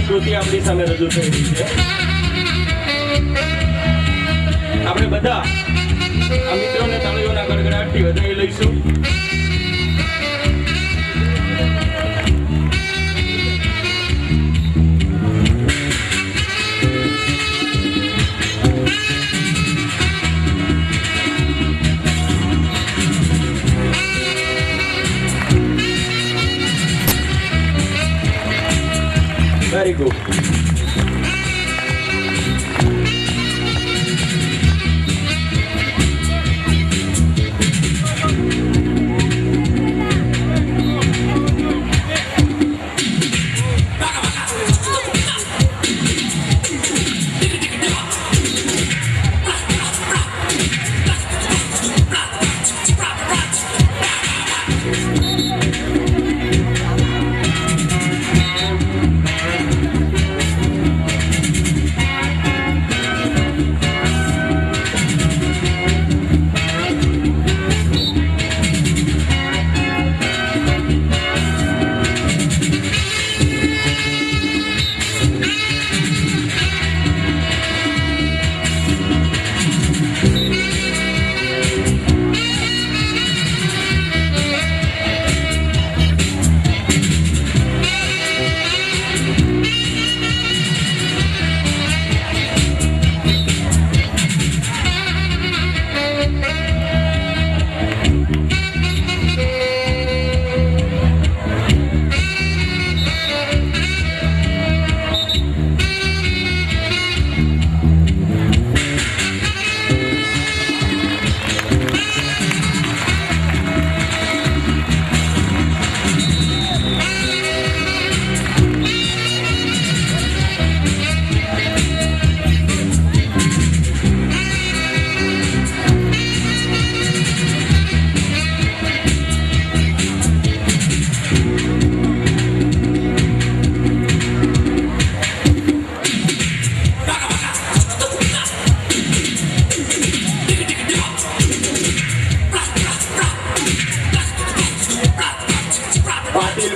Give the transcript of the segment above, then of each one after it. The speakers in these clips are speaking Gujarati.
કૃતિ આપણી સામે રજૂ થઈ રહી છે. આપણે બધા આ મિત્રોને તાળીઓના ગડગડાટથી વધાવી લઈશું. Very good.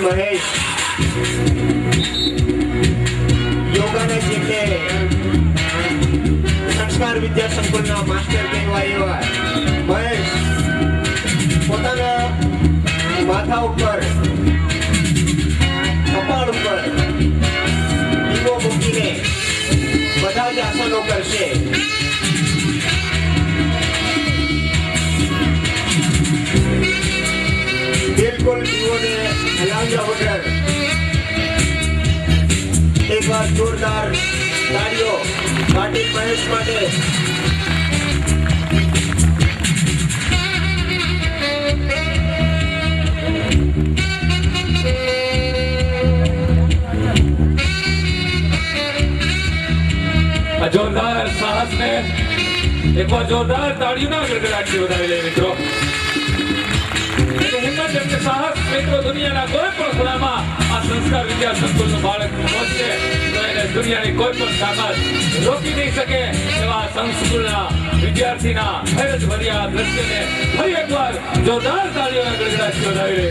મહેશ યોગાના જેટલે સંસ્કાર વિદ્યા સંકુલના માસ્ટર કહેવાય એવા મહેશ પોતાના માથા ઉપર કપાળ ઉપર દીવો મૂકીને બધા જ આસનો કરશે। બિલકુલ જીવોને હલાવ્યા વગર એકવાર જોરદાર તાળીઓ પાટીલ મહેશ માટે। જોરદાર સાહસ ને એક વાર જોરદાર તાળીઓના ગડગડાટથી વધાવી લે મિત્રો। એનું હિંમત એમ કે સાહસ મિત્રો દુનિયાના કોઈ પણ ખૂણામાં આ સંસ્કાર વિદ્યા સંકુલનું બાળક પહોંચશે તો એને દુનિયાની કોઈ પણ તાકાત રોકી નહીં શકે। એવા સંસ્કુલના વિદ્યાર્થીના ધૈર્ય ભર્યા દ્રશ્યને ફરી એકવાર જોરદાર તાળીઓના ગડગડાટથી વધાવી લે।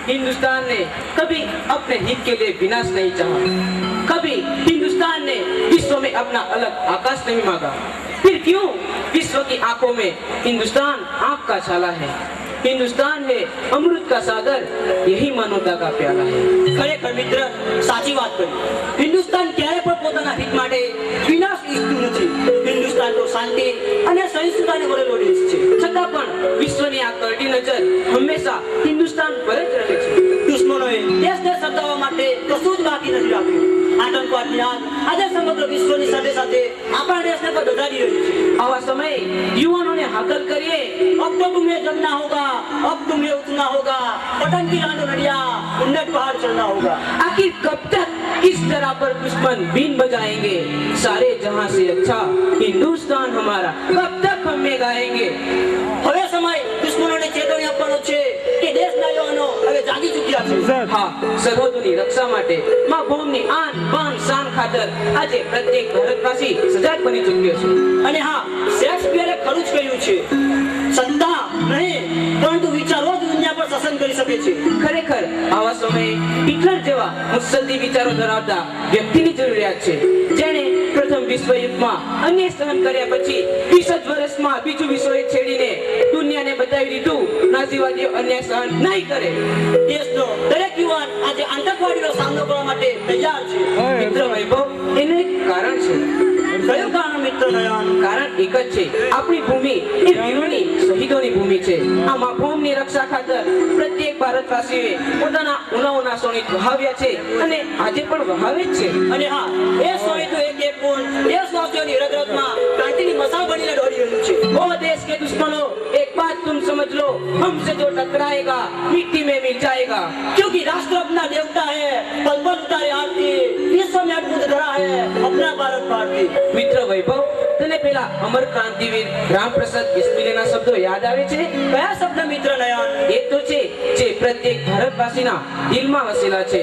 हिंदुस्तान ने कभी अपने हित के लिए विनाश नहीं चाहा, कभी हिंदुस्तान ने विश्व में अपना अलग आकाश नहीं मांगा। फिर क्यों विश्व की आंखों में हिंदुस्तान आंख का छाला है, हिंदुस्तान है अमृत का सागर, यही मानवता का प्याला है। ખરેખર મિત્ર સાચી વાત કરી। હિન્દુસ્તાન ક્યારે પણ પોતાના હિત માટે વિનાશ ઈચ્છતું નથી। હિન્દુસ્તાન તો શાંતિ અને સહિષ્ણુતાને વરેલો દેશ છે, છતાં પણ વિશ્વની આ કરડી નજર હંમેશા હિન્દુસ્તાન પર જ રહે છે। દુશ્મનોએ દેશને સતાવવા માટે કશું જ બાકી નથી રાખ્યું। આતંકવાદની આગ આજે સમગ્ર વિશ્વની સાથે સાથે આપણા દેશને પણ દોડાવી રહી છે। આવા સમયે યુવાનોને હાકલ કરીએ, अब तो तुम्हें जमना होगा, अब तुम्हें उठना होगा, पतन की रानो नडिया उन्नत पहाड़ चढ़ना होगा। आखिर कब तक इस तरह पर दुश्मन बीन बजाएंगे? सारे जहां से अच्छा हिंदुस्तान हमारा कब तक हम में गाएंगे? હવે સમય દુશ્મનોને ચેતવણી આપવાનો છે કે દેશના યુવાનો હવે જાગી ચૂક્યા છે। હા, સરહદોની રક્ષા માટે માં ભૂમિની આન બાન શાન ખાતર આજે પ્રત્યેક ભારતવાસી સજાગ બની ચૂક્યો છે। અને હા, શેક્સપિયરે ખરું જ કહ્યું છે, સત્તા નહીં પરંતુ વિચારો જ દુનિયા પર શાસન કરી શકે છે। ખરેખર આવા સમયે હિટલર જેવા મુત્સદ્દી વિચારો ધરાવતા વ્યક્તિની જરૂરિયાત છે, જેણે પ્રથમ વિશ્વ યુદ્ધમાં અન્યાય સહન કર્યા પછી 20 જ વર્ષમાં બીજું વિશ્વ યુદ્ધ છેડીને દુનિયાને બતાવી દીધું નાઝીવાદીઓ અન્યાય સહન નહીં કરે। દેશનો દરેક યુવાન આજે આતંકવાદીનો સામનો કરવા માટે તૈયાર છે। મિત્ર વૈભવ, એનું એક કારણ છે। કયું કારણ મિત્ર નયન? કારણ એક જ છે, આપણી ભૂમિ એ વીરોની શહીદોની ભૂમિ છે। આ માભૂમિની રક્ષા ખાતર પ્રત્યેક ભારતવાસીએ પોતાના ઉનાઓના સોની વહાવ્યા છે અને આજે પણ વહાવે જ છે। અને હા, એ શહીદો એક એક ગુણ દેશવાસીઓની હૃદયમાં ક્રાંતિની મસાલ બનીને દોડી રહ્યું છે। ओ देश के दुश्मनों, एक बात तुम समझ लो, हमसे जो टकराएगा मिट्टी में मिल जाएगा। क्योंकि राष्ट्र अपना देवता है, पल पल उतारे आरती, विश्व में अद्भुत धरा है अपना भारत भारती। મિત્ર વૈભવ, તને પેલા અમર ક્રાંતિવીર રામપ્રસાદ બિસ્મિલેના શબ્દો યાદ આવે છે? કયા શબ્દ મિત્ર નયન? એ તો છે જે પ્રત્યેક ભારતવાસીના દિલમાં વસેલા છે।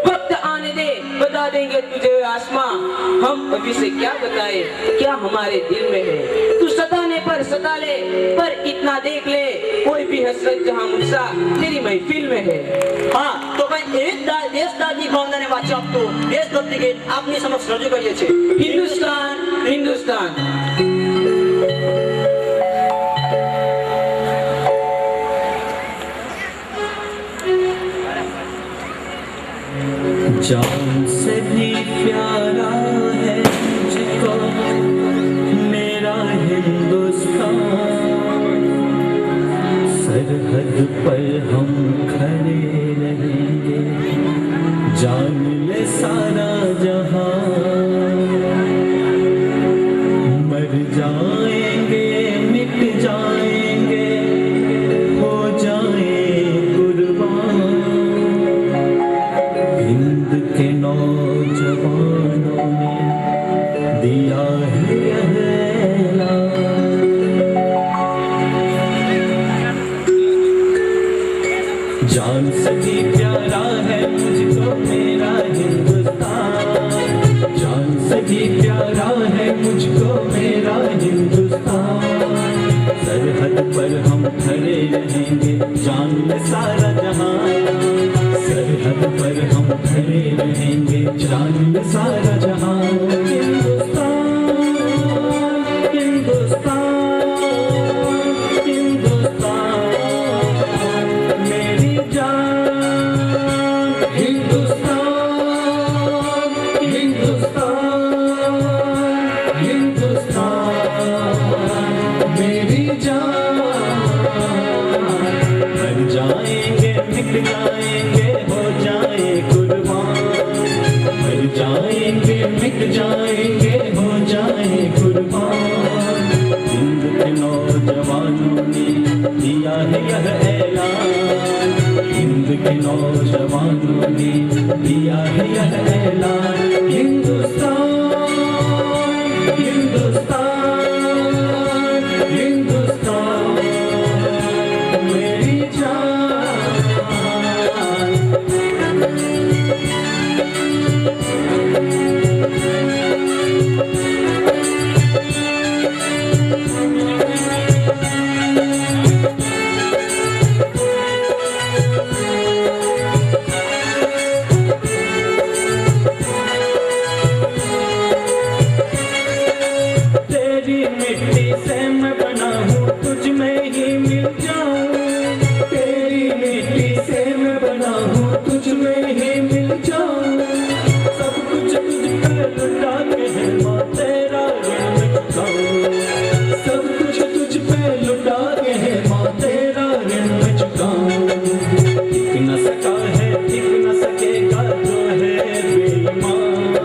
वक्त आने दे, बता देंगे तुझे आसमां, हम अभी से क्या बताए क्या हमारे दिल में है। तू सताने पर सता ले, पर इतना देख ले, कोई भी हसरत जहां मुनसा तेरी महफिल में है। હા, તો ભાઈ એક દેશદારની ભાવનાને વાંચી આપતો દેશભક્તિ ગીત આપની સમક્ષ રજૂ કરીએ છીએ। हिंदुस्तान हिंदुस्तान। जान से भी प्यारा है मुझको मेरा हिंदुस्तान, सरहद पर हम खड़े रहेंगे, जान ले सारा जहां, मर जाएंगे मिट जाएंगे हो जाए कुर्बान, हिंद के नौजवानों ने दिया है यह ऐलान। जान से भी प्यारा है मुझको मेरा हिंदुस्तान, जान से भी प्यारा है मुझको मेरा हिंदुस्तान। सरहद पर हम खड़े रहेंगे जान ले सारा जहां, सरहद पर हम खड़े रहेंगे जान ले सारा जहां। हिंदुस्तान हिंदुस्तान हिंदुस्तान मेरी जान, हिंदुस्तान हिंदुस्तान हिंदुस्तान मेरी जान। मर जाएंगे मिट जाएंगे हो जाए कुर्बान, मर जाएंगे मिट जाएंगे हो जाए कुर्बान। हिंद के नौजवानों ने दिया है यह ऐलान, हिंद के नौजवानों ने दिया है यह ऐलान। हिंदुस्तान हिंदुस्तान हिंदुस्तान मेरी जान। तेरी मिट्टी से मैं बना हूँ तुझ में ही मिल जाऊं, तेरी मिट्टी से मैं बना हूँ तुझ में ही मिल जाऊं। सब कुछ तुझ पे लुटा के है माँ तेरा ऋण मैं चुकाऊं, सब कुछ तुझ पे लुटा के है माँ तेरा ऋण मैं चुकाऊं। टिक न सका है टिक न सकेगा जो है बेईमान,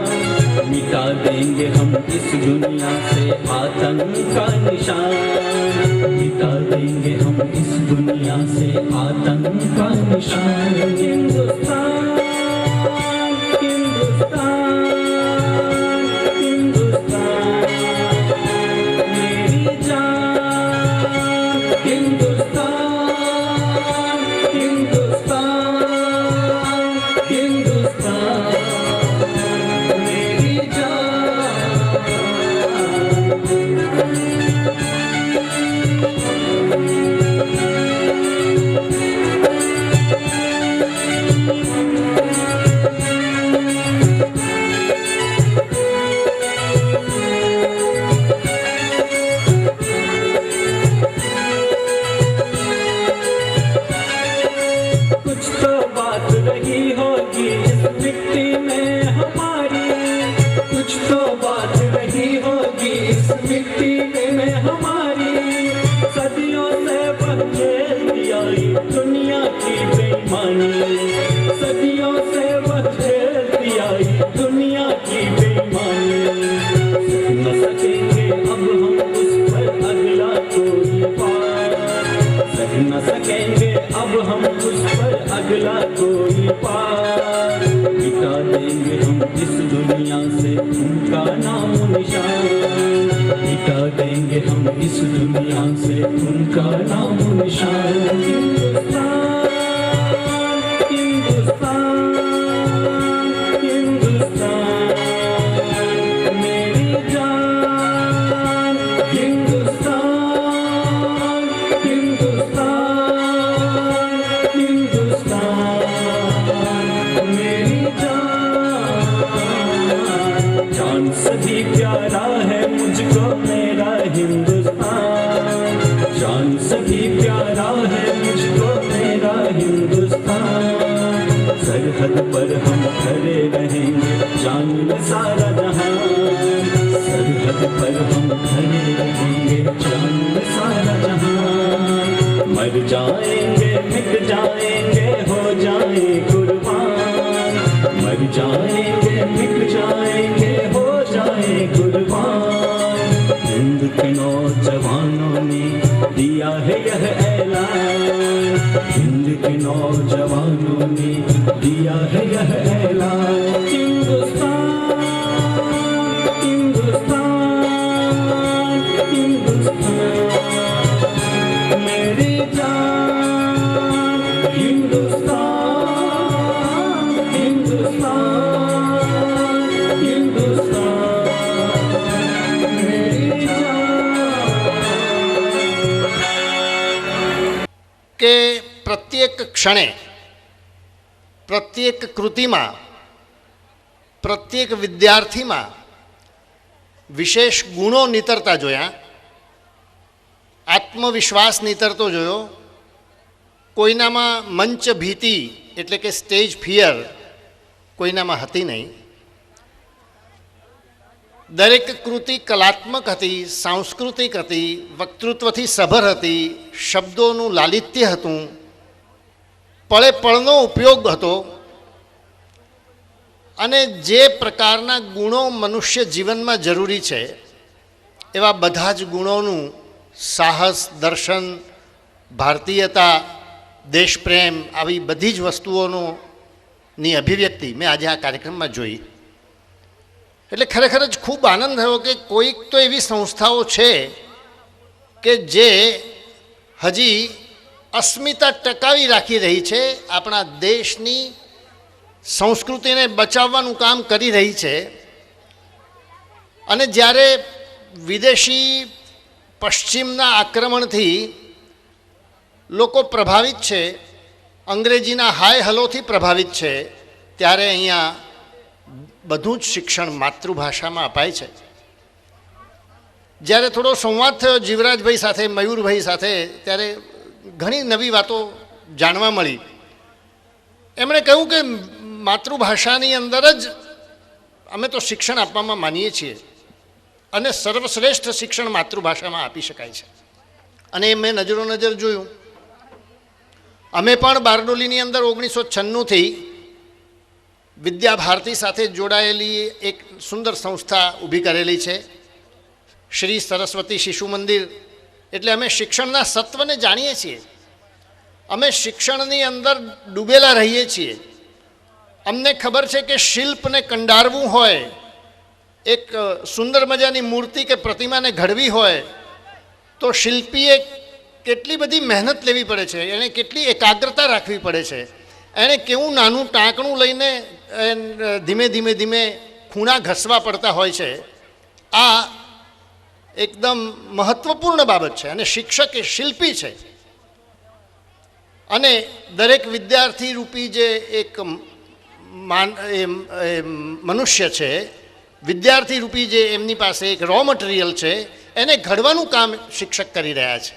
मिटा देंगे हम इस दुनिया से आतंक का निशान, मिटा देंगे हम इस दुनिया से आतंक का निशान। हिंदुस्तान हिंदुस्तान हिंदुस्तान मेरी जान। हिंदुस्तान हिंदुस्तान हिंदुस्तान मेरी जान। कुछ तो बात रही होगी इस मिट्टी में हमारी, कुछ तो बात रही होगी इस मिट्टी में हमारी। सदियों से बचेती आई दुनिया की बेईमानी, सदियों से बचेती आई दुनिया की बेईमानी। सह न सकेंगे अब हम उस पर अगला कोई पार, सह न सकेंगे अब हम उस पर अगला कोई पार। मिटा देंगे हम इस दुनिया से उनका नाम निशान, मिटा देंगे हम इस दुनिया से उनका नाम निशान। हिंदुस्तान हिंदुस्तान हिंदुस्तान मेरी जान। हिंदुस्तान हिंदुस्तान हिंदुस्तान मेरी जान। जान से भी प्यारा है मुझको मेरा हिंदुस्तान, जान से भी प्यारा है मुझको मेरा हिंदुस्तान। सरहद पर हम खड़े रहेंगे जान ले सारा जहां, सरहद पर हम खड़े रहेंगे जान ले सारा जहां। मर जाएंगे मिट जाएंगे हो जाए कुर्बान, मर जाएंगे मिट जाएंगे हो जाए कुर्बान। हिंद के नौजवानों ने दिया है यह ऐलान, हिंद के नौजवानों ने दिया है यह ऐलान। કે પ્રત્યેક ક્ષણે, પ્રત્યેક કૃતિમાં, પ્રત્યેક વિદ્યાર્થીમાં વિશેષ ગુણો નીતરતા જોયા, આત્મવિશ્વાસ નીતરતો જોયો, કોઈનામાં મંચ ભીતિ એટલે કે સ્ટેજ ફિયર કોઈનામાં હતી નહીં. દરેક કૃતિ કલાત્મક હતી, સાંસ્કૃતિક હતી, વક્તૃત્વથી સભર હતી, શબ્દોનું લાલિત્ય હતું, પળે પળનો ઉપયોગ હતો અને જે પ્રકારના ગુણો મનુષ્ય જીવનમાં જરૂરી છે એવા બધા જ ગુણોનું સાહસ, દર્શન, ભારતીયતા, દેશપ્રેમ આવી બધી જ વસ્તુઓની અભિવ્યક્તિ મેં આજે આ કાર્યક્રમમાં જોઈ. એટલે ખરેખર જ ખૂબ આનંદ થયો કે કોઈક તો એવી સંસ્થાઓ છે કે જે હજી અસ્મિતા ટકાવી રાખી રહી છે, આપણા દેશની સંસ્કૃતિને બચાવવાનું કામ કરી રહી છે. અને જ્યારે વિદેશી પશ્ચિમના આક્રમણથી લોકો પ્રભાવિત છે, અંગ્રેજીના હાય હલોથી પ્રભાવિત છે, ત્યારે અહીંયા બધું જ શિક્ષણ માતૃભાષામાં અપાય છે. જ્યારે થોડો સંવાદ થયો જીવરાજભાઈ સાથે, મયુરભાઈ સાથે, ત્યારે ઘણી નવી વાતો જાણવા મળી. એમણે કહ્યું કે માતૃભાષાની અંદર જ અમે તો શિક્ષણ આપવામાં માનીએ છીએ અને સર્વશ્રેષ્ઠ શિક્ષણ માતૃભાષામાં આપી શકાય છે. અને એ મેં નજરો જોયું. અમે પણ બારડોલીની અંદર 1996થી વિદ્યા ભારતી સાથે જોડાયેલી એક સુંદર સંસ્થા ઊભી કરેલી છે, શ્રી સરસ્વતી શિશુ મંદિર. એટલે અમે શિક્ષણના સત્વને જાણીએ છીએ, અમે શિક્ષણની અંદર ડૂબેલા રહીએ છીએ. અમને ખબર છે કે શિલ્પને કંડારવું હોય, એક સુંદર મજાની મૂર્તિ કે પ્રતિમાને ઘડવી હોય તો શિલ્પીએ કેટલી બધી મહેનત લેવી પડે છે, એણે કેટલી એકાગ્રતા રાખવી પડે છે, એણે કેવું નાનું ટાંકણું લઈને ધીમે ધીમે ધીમે ખૂણા ઘસવા પડતા હોય છે. આ એકદમ મહત્વપૂર્ણ બાબત છે અને શિક્ષક એ શિલ્પી છે. અને દરેક વિદ્યાર્થી રૂપી જે એક મનુષ્ય છે, વિદ્યાર્થી રૂપી જે એમની પાસે એક રો મટીરિયલ છે, એને ઘડવાનું કામ શિક્ષક કરી રહ્યા છે.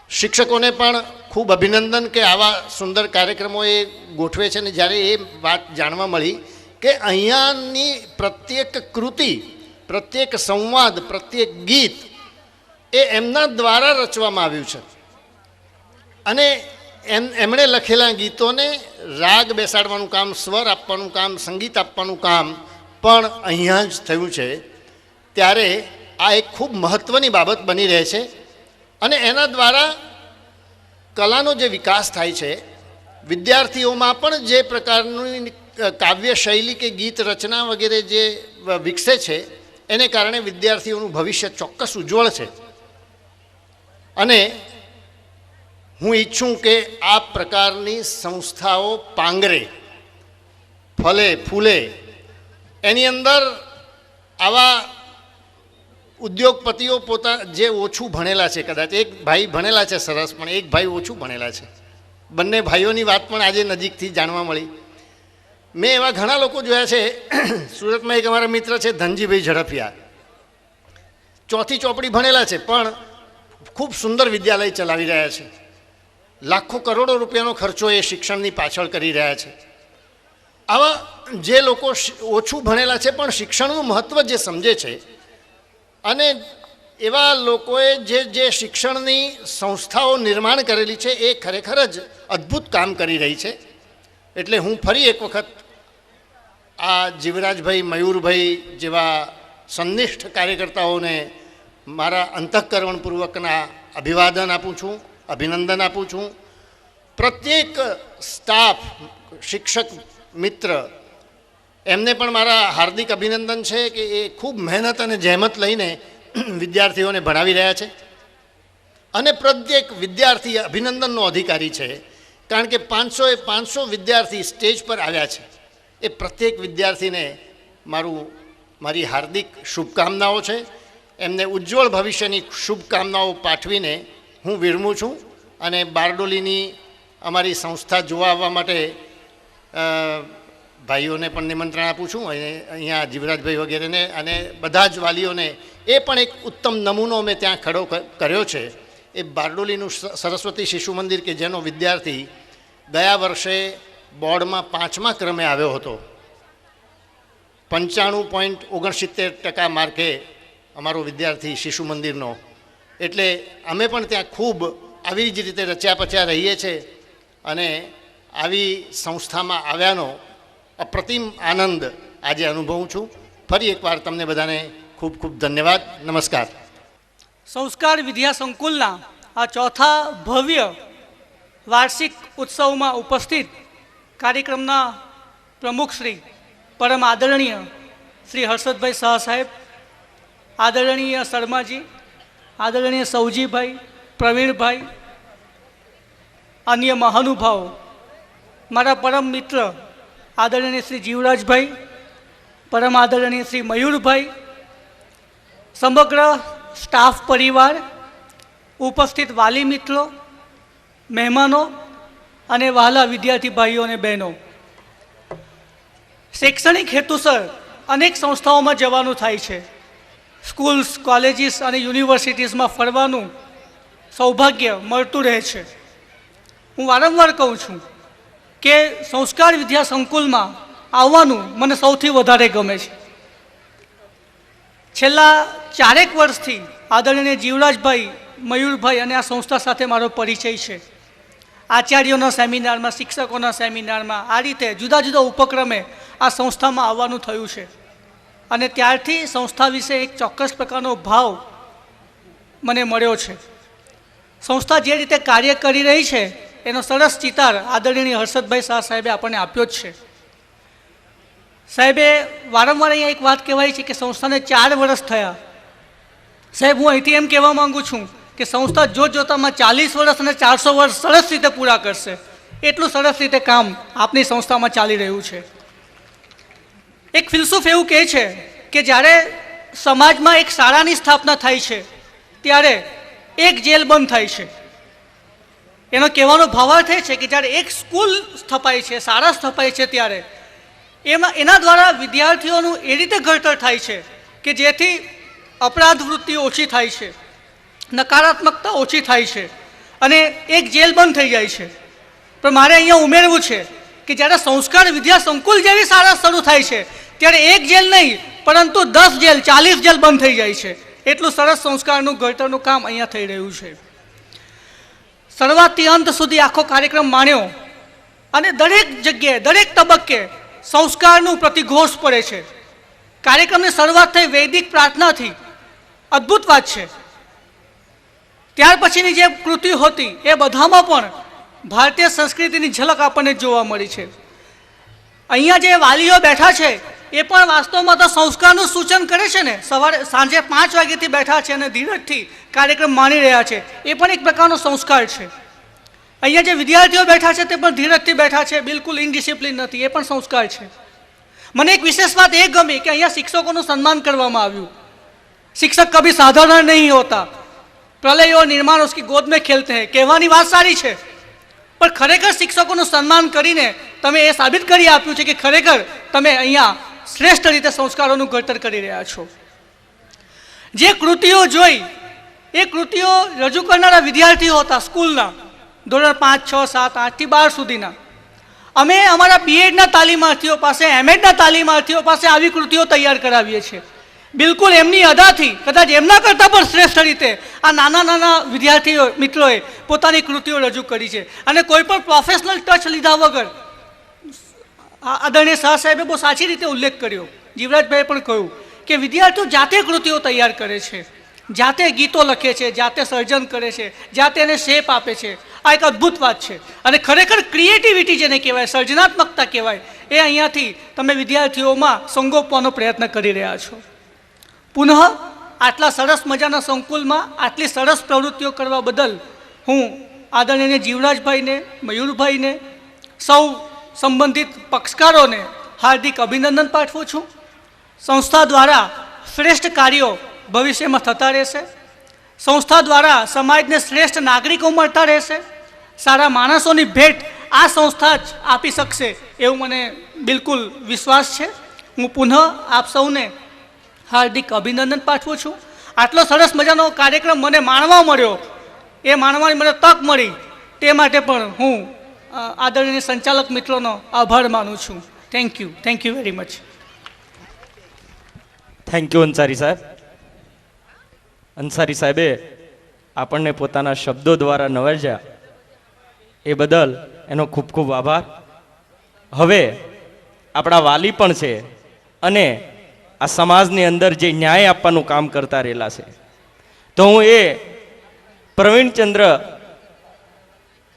શિક્ષકોને પણ ખૂબ અભિનંદન કે આવા સુંદર કાર્યક્રમો એ ગોઠવે છે. ને જ્યારે એ વાત જાણવા મળી કે અહીંયાની પ્રત્યેક કૃતિ, પ્રત્યેક સંવાદ, પ્રત્યેક ગીત એ એમના દ્વારા રચવામાં આવ્યું છે અને એમણે લખેલા ગીતોને રાગ બેસાડવાનું કામ, સ્વર આપવાનું કામ, સંગીત આપવાનું કામ પણ અહીંયા જ થયું છે. ત્યારે આ એક ખૂબ મહત્ત્વની બાબત બની રહે છે અને એના દ્વારા કલાનો જે વિકાસ થાય છે, વિદ્યાર્થીઓમાં પણ જે પ્રકારની કાવ્ય શૈલી કે ગીત રચના વગેરે જે વિકસે છે એને કારણે વિદ્યાર્થીઓનું ભવિષ્ય ચોક્કસ ઉજ્જવળ છે. અને હું ઈચ્છું કે આ પ્રકારની સંસ્થાઓ પાંગરે, ફલે, ફૂલે. એની અંદર આવા ઉદ્યોગપતિઓ જે ઓછું ભણેલા છે, કદાચ એક ભાઈ ભણેલા છે સરસ, પણ એક ભાઈ ઓછું ભણેલા છે. બંને ભાઈઓની વાત પણ આજે નજીકથી જાણવા મળી. મેં એવા ઘણા લોકો જોયા છે. સુરતમાં એક અમારા મિત્ર છે ધનજીભાઈ ઝડફિયા, ચોથી ચોપડી ભણેલા છે પણ ખૂબ સુંદર વિદ્યાલય ચલાવી રહ્યા છે. લાખો કરોડો રૂપિયાનો ખર્ચો એ શિક્ષણની પાછળ કરી રહ્યા છે. આવા જે લોકો ઓછું ભણેલા છે પણ શિક્ષણનું મહત્ત્વ જે સમજે છે અને એવા લોકોએ જે શિક્ષણની સંસ્થાઓ નિર્માણ કરેલી છે એ ખરેખર જ અદ્ભુત કામ કરી રહી છે. એટલે હું ફરી એક વખત આ જીવરાજભાઈ, મયુરભાઈ જેવા સંનિષ્ઠ કાર્યકર્તાઓને મારા અંતઃકરણપૂર્વકના અભિવાદન આપું છું, અભિનંદન આપું છું. પ્રત્યેક સ્ટાફ, શિક્ષક મિત્ર, એમને પણ મારા હાર્દિક અભિનંદન છે કે એ ખૂબ મહેનત અને જહેમત લઈને વિદ્યાર્થીઓને ભણાવી રહ્યા છે. અને પ્રત્યેક વિદ્યાર્થી અભિનંદનનો અધિકારી છે, કારણ કે 500 વિદ્યાર્થી સ્ટેજ પર આવ્યા છે. એ પ્રત્યેક વિદ્યાર્થીને મારી હાર્દિક શુભકામનાઓ છે. એમને ઉજ્જવળ ભવિષ્યની શુભકામનાઓ પાઠવીને હું વિરમું છું. અને બારડોલીની અમારી સંસ્થા જોવા આવવા માટે ભાઈઓને પણ નિમંત્રણ આપું છું અને અહીંયા જીવરાજભાઈ વગેરેને અને બધા જ વાલીઓને એ પણ એક ઉત્તમ નમૂનો મેં ત્યાં ખડો કર્યો છે. એ બારડોલીનું સરસ્વતી શિશુ મંદિર કે જેનો વિદ્યાર્થી ગયા વર્ષે બોર્ડમાં 5મા ક્રમે આવ્યો હતો. 95.69% માર્કે અમારો વિદ્યાર્થી શિશુ મંદિરનો. એટલે અમે પણ ત્યાં ખૂબ આવી જ રીતે રચ્યા પચ્યા રહીએ છીએ અને આવી સંસ્થામાં આવ્યાનો અપ્રતિમ આનંદ આજે અનુભવું છું. ફરી એકવાર તમને બધાને ખૂબ ખૂબ ધન્યવાદ. નમસ્કાર. સંસ્કાર વિદ્યા સંકુલના આ ચોથા ભવ્ય વાર્ષિક ઉત્સવમાં ઉપસ્થિત કાર્યક્રમના પ્રમુખ શ્રી પરમ આદરણીય શ્રી હર્ષદભાઈ શાહ સાહેબ, આદરણીય શર્માજી, આદરણીય સૌજીભાઈ, પ્રવીણભાઈ, અન્ય મહાનુભાવો, મારા પરમ મિત્ર આદરણીય શ્રી જીવરાજભાઈ, પરમ આદરણીય શ્રી મયુરભાઈ, સમગ્ર સ્ટાફ પરિવાર, ઉપસ્થિત વાલી મિત્રો, મહેમાનો અને વહાલા વિદ્યાર્થી ભાઈઓ અને બહેનો, શૈક્ષણિક હેતુસર અનેક સંસ્થાઓમાં જવાનું થાય છે. સ્કૂલ્સ, કોલેજીસ અને યુનિવર્સિટીઝમાં ફરવાનું સૌભાગ્ય મળતું રહે છે. હું વારંવાર કહું છું કે સંસ્કાર વિદ્યા સંકુલમાં આવવાનું મને સૌથી વધારે ગમે છે. છેલ્લા 4 વર્ષથી આદરણીય જીવરાજભાઈ, મયુરભાઈ અને આ સંસ્થા સાથે મારો પરિચય છે. આચાર્યોના સેમિનારમાં, શિક્ષકોના સેમિનારમાં, આ રીતે જુદા જુદા ઉપક્રમે આ સંસ્થામાં આવવાનું થયું છે અને ત્યારથી સંસ્થા વિશે એક ચોક્કસ પ્રકારનો ભાવ મને મળ્યો છે. સંસ્થા જે રીતે કાર્ય કરી રહી છે એનો સરસ ચિતાર આદરણીય હર્ષદભાઈ શાહ સાહેબે આપણને આપ્યો જ છે. સાહેબે વારંવાર અહીંયા એક વાત કહેવાય છે કે સંસ્થાને 4 વર્ષ થયા. સાહેબ, હું અહીંથી એમ કહેવા માગું છું કે સંસ્થા જોતજોતામાં 40 વર્ષ અને 400 વર્ષ સરસ રીતે પૂરા કરશે. એટલું સરસ રીતે કામ આપની સંસ્થામાં ચાલી રહ્યું છે. એક ફિલસૂફ એવું કહે છે કે જ્યારે સમાજમાં એક શાળાની સ્થાપના થાય છે ત્યારે એક જેલ બંધ થાય છે. એનો કહેવાનો ભાવાર્થ એ છે કે જ્યારે એક સ્કૂલ સ્થપાય છે, શાળા સ્થપાય છે, ત્યારે એના દ્વારા વિદ્યાર્થીઓનું એ રીતે ઘડતર થાય છે કે જેથી અપરાધ વૃત્તિ ઓછી થાય છે, નકારાત્મકતા ઓછી થાય છે અને એક જેલ બંધ થઈ જાય છે. પણ મારે અહીંયા ઉમેરવું છે કે જ્યારે સંસ્કાર વિદ્યા સંકુલ જેવી શાળા શરૂ થાય છે ત્યારે એક જેલ નહીં પરંતુ 10 જેલ, 40 જેલ બંધ થઈ જાય છે. એટલું સરસ સંસ્કારનું ઘડતરનું કામ અહીંયા થઈ રહ્યું છે. શરૂઆતથી અંત સુધી આખો કાર્યક્રમ માણ્યો અને દરેક જગ્યાએ, દરેક તબક્કે સંસ્કારનું પ્રતિઘોષ પડે છે. કાર્યક્રમની શરૂઆત થઈ વૈદિક પ્રાર્થનાથી. અદ્ભુત વાત છે. ત્યાર પછીની જે કૃતિ હતી એ બધામાં પણ ભારતીય સંસ્કૃતિની ઝલક આપણને જોવા મળી છે. અહીંયા જે વાલીઓ બેઠા છે એ પણ વાસ્તવમાં તો સંસ્કારનું સૂચન કરે છે ને. સાંજે 5 વાગ્યાથી બેઠા છે અને ધીરજથી કાર્યક્રમ માણી રહ્યા છે. એ પણ એક પ્રકારનો સંસ્કાર છે. અહીંયા જે વિદ્યાર્થીઓ બેઠા છે તે પણ ધીરજથી બેઠા છે, બિલકુલ ઇનડિસિપ્લિન નથી. એ પણ સંસ્કાર છે. મને એક વિશેષ વાત એ ગમી કે અહીંયા શિક્ષકોનું સન્માન કરવામાં આવ્યું. શિક્ષક કભી સાધારણ નહીં હોતા, પ્રલય और निर्माण उसकी गोद में खेलते हैं. કહેવાની વાત સારી છે, પણ ખરેખર શિક્ષકોનું સન્માન કરીને તમે એ સાબિત કરી આપ્યું છે કે ખરેખર તમે અહીંયા શ્રેષ્ઠ રીતે સંસ્કારોનું ઘડતર કરી રહ્યા છો. જે કૃતિઓ જોઈ એ કૃતિઓ રજૂ કરનારા વિદ્યાર્થીઓ હતા સ્કૂલના, ધોરણ 5, 6, 7, 8 થી 12 સુધીના. અમે અમારા બીએડના તાલીમાર્થીઓ પાસે, એમએડના તાલીમાર્થીઓ પાસે આવી કૃતિઓ તૈયાર કરાવીએ છીએ. બિલકુલ એમની અદાથી, કદાચ એમના કરતાં પણ શ્રેષ્ઠ રીતે આ નાના નાના વિદ્યાર્થીઓ મિત્રોએ પોતાની કૃતિઓ રજૂ કરી છે. અને કોઈ પણ પ્રોફેશનલ ટચ લીધા વગર, આદરણીય શાહ સાહેબે બહુ સાચી રીતે ઉલ્લેખ કર્યો, જીવરાજભાઈએ પણ કહ્યું કે વિદ્યાર્થીઓ જાતે કૃતિઓ તૈયાર કરે છે, જાતે ગીતો લખે છે, જાતે સર્જન કરે છે, જાતે એને શેપ આપે છે. આ એક અદ્ભુત વાત છે. અને ખરેખર ક્રિએટિવિટી જેને કહેવાય, સર્જનાત્મકતા કહેવાય, એ અહીંયાથી તમે વિદ્યાર્થીઓમાં સંગોપવાનો પ્રયત્ન કરી રહ્યા છો. પુનઃ આટલા સરસ મજાના સંકુલમાં આટલી સરસ પ્રવૃત્તિઓ કરવા બદલ હું આદરણીય જીવરાજભાઈને, મયુરભાઈને, સૌ સંબંધિત પક્ષકારોને હાર્દિક અભિનંદન પાઠવું છું. સંસ્થા દ્વારા શ્રેષ્ઠ કાર્યો ભવિષ્યમાં થતા રહેશે. સંસ્થા દ્વારા સમાજને શ્રેષ્ઠ નાગરિકો મળતા રહેશે, સારા માણસોની ભેટ આ સંસ્થા જ આપી શકશે એવું મને બિલકુલ વિશ્વાસ છે. હું પુનઃ આપ સૌને હાર્દિક અભિનંદન પાઠવું છું. આટલો સરસ મજાનો કાર્યક્રમ મને માણવા મળ્યો, એ માણવાની મને તક મળી, તે માટે પણ હું આદરણીય સંચાલક મિત્રોનો આભાર માનું છું. Thank you very much. Thank you Ansari સાહેબ. અંસારી સાહેબે આપણને પોતાના શબ્દો દ્વારા નવાજ્યા, એ બદલ એનો ખૂબ ખૂબ આભાર. હવે આપણા વાલી પણ છે અને આ સમાજની અંદર જે ન્યાય આપવાનું કામ કરતા રહેલા છે, તો હું એ પ્રવીણચંદ્ર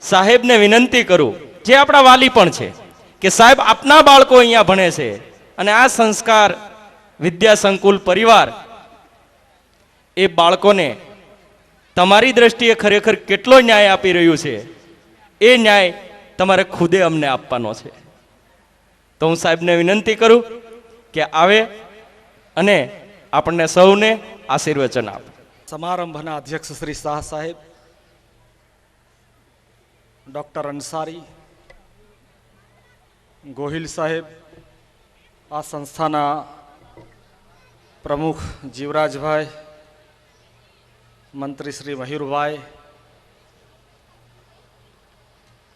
સાહેબને વિનંતી કરું, જે આપણા વાલી પણ છે, કે સાહેબ આપના બાળકો અહીંયા ભણે છે અને આ સંસ્કાર વિદ્યા સંકુલ પરિવાર એ બાળકોને તમારી દ્રષ્ટિએ ખરેખર કેટલો ન્યાય આપી રહ્યું છે, એ ન્યાય તમારે ખુદે અમને આપવાનો છે. તો હું સાહેબને વિનંતી કરું કે આવે અને આપણને સૌને આશીર્વચન આપે. સમારંભના અધ્યક્ષ શ્રી શાહ સાહેબ, ડૉક્ટર અંસારી, ગોહિલ સાહેબ, આ સંસ્થાના પ્રમુખ જીવરાજભાઈ, મંત્રી શ્રી મયુરભાઈ,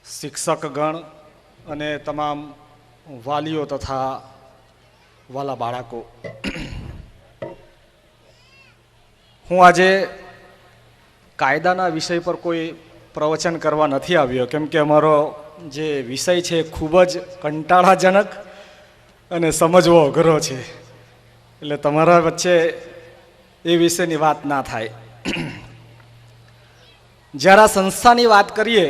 શિક્ષકગણ અને તમામ વાલીઓ તથા વાલા બાળકો, હું આજે કાયદાના વિષય પર કોઈ પ્રવચન કરવા નથી આવ્યો, કેમ કે અમારો જે વિષય છે ખૂબ જ કંટાળાજનક અને સમજવો અઘરો છે, એટલે તમારા વચ્ચે એ વિષયની વાત ના થાય. જ્યારે આ સંસ્થાની વાત કરીએ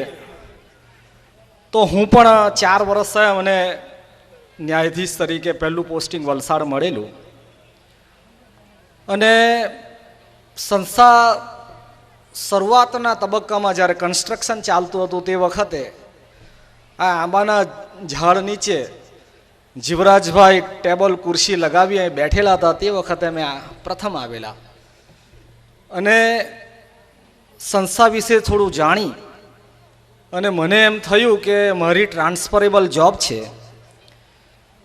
તો હું પણ 4 વર્ષ થયા મને ન્યાયાધીશ તરીકે પહેલું પોસ્ટિંગ વલસાડ મળેલું, અને સંસ્થા શરૂઆતના તબક્કામાં જ્યારે કન્સ્ટ્રક્શન ચાલતું હતું તે વખતે આ આંબાના ઝાડ નીચે જીવરાજભાઈ ટેબલ ખુરશી લગાવી અહીં બેઠેલા હતા, તે વખતે મેં પ્રથમ આવેલા અને સંસ્થા વિશે થોડું જાણી અને મને એમ થયું કે મારી ટ્રાન્સફરેબલ જોબ છે,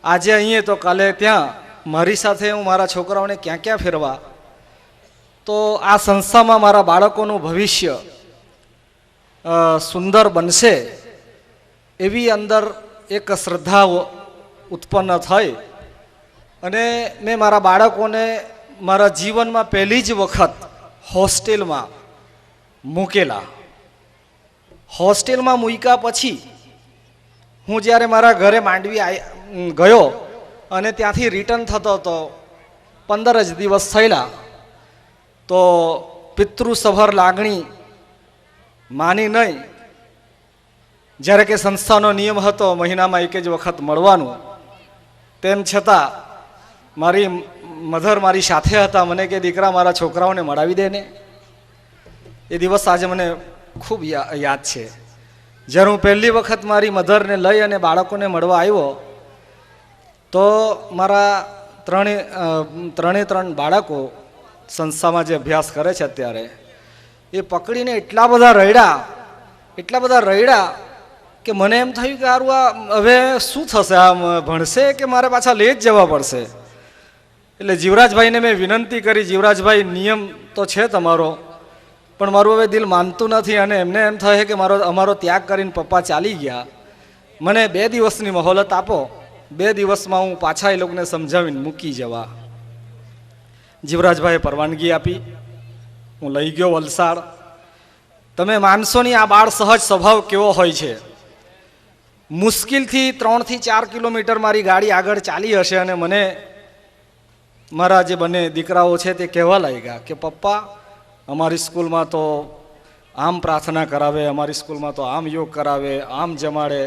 આજે અહીંયા તો કાલે ત્યાં, મારી સાથે હું મારા છોકરાઓને ક્યાં ક્યાં ફેરવા, તો આ સંસ્થામાં મારા બાળકોનું ભવિષ્ય સુંદર બનશે એવી અંદર એક શ્રદ્ધા ઉત્પન્ન થઈ અને મેં મારા બાળકોને મારા જીવનમાં પહેલી જ વખત હોસ્ટેલમાં મૂકેલા. હોસ્ટેલમાં મૂક્યા પછી હું જ્યારે મારા ઘરે માંડવી ગયો અને ત્યાંથી રિટર્ન થતો હતો, 15 જ દિવસ થયેલા, તો પિતૃસભર લાગણી માની નહીં, જ્યારે કે સંસ્થાનો નિયમ હતો મહિનામાં 1 જ વખત મળવાનું, તેમ છતાં મારી મધર મારી સાથે હતા, મને કે દીકરા મારા છોકરાઓને મળાવી દે ને. એ દિવસ આજે મને ખૂબ યાદ છે. જ્યારે હું પહેલી વખત મારી મધરને લઈ અને બાળકોને મળવા આવ્યો તો મારા ત્રણે બાળકો સંસ્થામાં જે અભ્યાસ કરે છે અત્યારે, એ પકડીને એટલા બધા રડ્યા કે મને એમ થયું કે સારું આ હવે શું થશે, આમ ભણશે કે મારે પાછા લઈ જ જવા પડશે. એટલે જીવરાજભાઈને મેં વિનંતી કરી, જીવરાજભાઈ નિયમ તો છે તમારો, પણ મારું હવે દિલ માનતું નથી અને એમને એમ થાય કે અમારો ત્યાગ કરીને પપ્પા ચાલી ગયા, મને 2 દિવસની મહોલત આપો, 2 દિવસમાં હું પાછા એ લોકોને સમજાવીને મૂકી જવા. જીવરાજભાઈએ પરવાનગી આપી, હું લઈ ગયો વલસાડ. તમે માનશો નહીં આ બાળ સહજ સ્વભાવ કેવો હોય છે. મુશ્કેલથી 3 થી 4 કિલોમીટર મારી ગાડી આગળ ચાલી હશે અને મને મારા જે બંને દીકરાઓ છે તે કહેવા લાગ્યા કે પપ્પા અમારી સ્કૂલમાં તો આમ પ્રાર્થના કરાવે, અમારી સ્કૂલમાં તો આમ યોગ કરાવે, આમ જમાડે,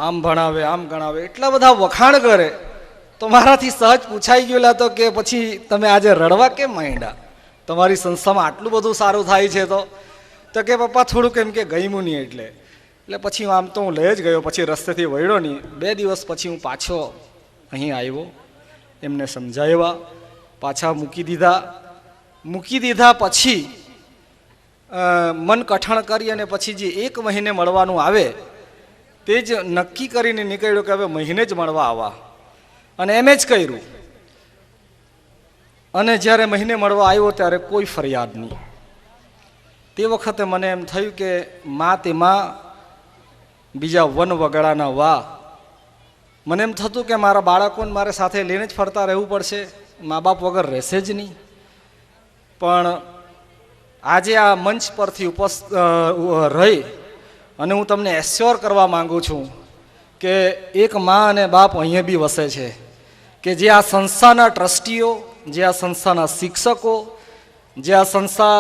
આમ ભણાવે, આમ ગણાવે, એટલા બધા વખાણ કરે. તો મારાથી સહજ પૂછાઈ ગયેલા તો કે પછી તમે આજે રડવા કેમ માંડ્યા, તમારી સંસ્થામાં આટલું બધું સારું થાય છે તો કે પપ્પા થોડુંક એમ કે ગમ્યું નહીં એટલે પછી આમ તો હું લઈ જ ગયો, પછી રસ્તેથી વળ્યો નહીં. 2 દિવસ પછી હું પાછો અહીં આવ્યો, એમને સમજાવ્યા, પાછા મૂકી દીધા પછી મન કઠણ કરી અને પછી જે 1 મહિને મળવાનું આવે તે જ નક્કી કરીને નીકળ્યો કે હવે મહિને જ મળવા આવવા, અને એમ જ કર્યું. અને જ્યારે મહિને મળવા આવ્યો ત્યારે કોઈ ફરિયાદ નહીં. તે વખતે મને એમ થયું કે તેમાં બીજા વન વગડાના વા. મને એમ થતું કે મારા બાળકોને મારે સાથે લઈને જ ફરતા રહેવું પડશે, મા બાપ વગર રહેશે જ નહીં. પણ આજે આ મંચ પરથી રહી અને હું તમને એશ્યોર કરવા માંગુ છું કે એક મા અને બાપ અહીંયા બી વસે છે, કે જે આ સંસ્થાના ટ્રસ્ટીઓ, જે આ સંસ્થાના શિક્ષકો, જે આ સંસ્થા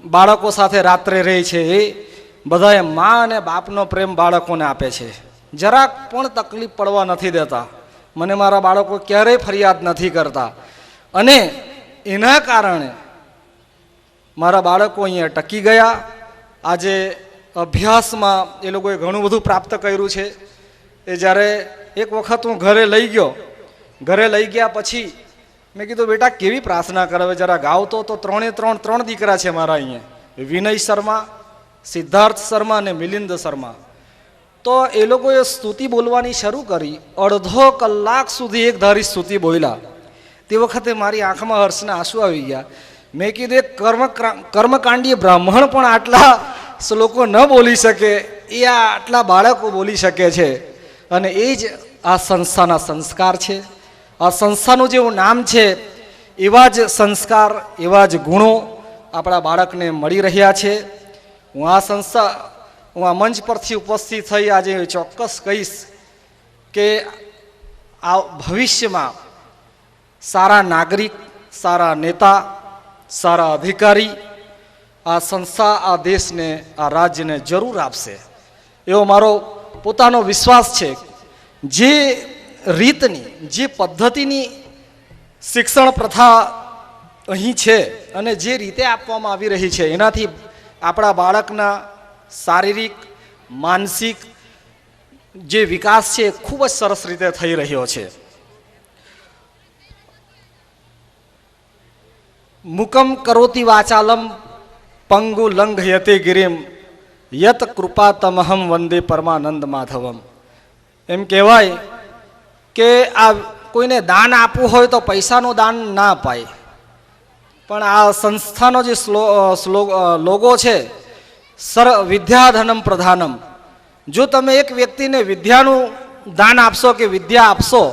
બાળકો સાથે રાત્રે રહે છે, એ બધાએ મા અને બાપનો પ્રેમ બાળકોને આપે છે. જરાક પણ તકલીફ પડવા નથી દેતા. મને મારા બાળકો ક્યારેય ફરિયાદ નથી કરતા, અને એના કારણે મારા બાળકો અહીંયા ટકી ગયા. આજે અભ્યાસમાં એ લોકોએ ઘણું બધું પ્રાપ્ત કર્યું છે. એ જ્યારે એક વખત હું ઘરે લઈ ગયો, ઘરે લઈ ગયા પછી મેં કીધું બેટા કેવી પ્રાર્થના કરે જરા ગાવતો. તો ત્રણ દીકરા છે મારા અહીંયા, વિનય શર્મા, સિદ્ધાર્થ શર્મા અને મિલિંદ શર્મા. તો એ લોકોએ સ્તુતિ બોલવાની શરૂ કરી. અડધો કલાક સુધી એક ધારી સ્તુતિ બોલ્યા. તે વખતે મારી આંખમાં હર્ષના આંસુ આવી ગયા. મેં કીધું એક કર્મકાંડી બ્રાહ્મણ પણ આટલા શ્લોકો ન બોલી શકે, એ આટલા બાળકો બોલી શકે છે. અને એ જ આ સંસ્થાના સંસ્કાર છે. આ સંસ્થાનું જેવું નામ છે એવા જ સંસ્કાર, એવા જ ગુણો આપણા બાળકને મળી રહ્યા છે. હું આ મંચ પરથી ઉપસ્થિત થઈ આજે ચોક્કસ કહીશ કે આ ભવિષ્યમાં સારા નાગરિક, સારા નેતા, સારા અધિકારી આ સંસ્થા આ દેશને, આ રાજ્યને જરૂર આપશે એવો મારો પોતાનો વિશ્વાસ છે. જે રીતની, જે પદ્ધતિની શિક્ષણ પ્રથા અહીં છે અને જે રીતે આપવામાં આવી રહી છે, એનાથી આપણા બાળકના શારીરિક, માનસિક જે વિકાસ છે એ ખૂબ જ સરસ રીતે થઈ રહ્યો છે. મુકમ કરોતિ વાચાલમ પંગુ લંઘયતે ગિરિમ યત કૃપા તમહમ વંદે પરમાનંદ માધવમ. એમ કહેવાય કે આ કોઈને દાન આપવું હોય તો પૈસાનું દાન ના અપાય, પણ આ સંસ્થાનો જે લોગો છે વિદ્યાધનમ પ્રધાનમ, જો તમે એક વ્યક્તિને વિદ્યાનું દાન આપશો કે વિદ્યા આપશો